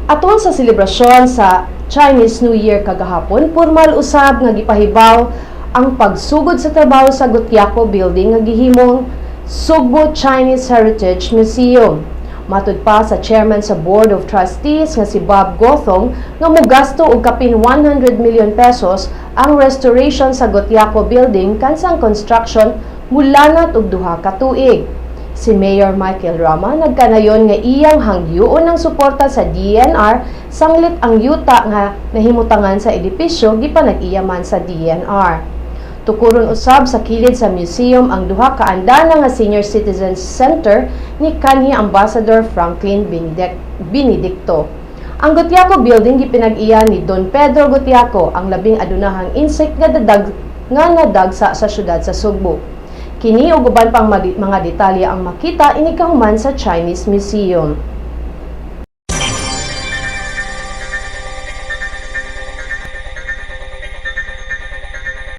Atol sa selebrasyon sa Chinese New Year kagahapon, formal usab nga gipahibaw ang pagsugod sa trabaho sa Gotiaco Building nga gihimong Sugbo Chinese Heritage Museum. Matud pa sa chairman sa Board of Trustees nga si Bob Gothong nga mogasto og kapin 100 million pesos ang restoration sa Gotiaco Building kansang construction mulanat og duha ka tuig. Si Mayor Michael Rama nagkanayon nga iyang hangyoon ng suporta sa DNR sanglit ang yuta nga nahimutangan sa edipisyo gipanag-iyaman sa DNR. Tukuron usab sa kilid sa museum ang duha ka andana nga senior citizens center ni kanhi Ambassador Franklin Benedicto. Ang Gotiaco Building gipinag-iya ni Don Pedro Gotiaco, ang labing adunahang insect nga nadagsa sa syudad sa Sugbo. Kini ug uban pang mga detalye ang makita ini kahuman sa Chinese Museum.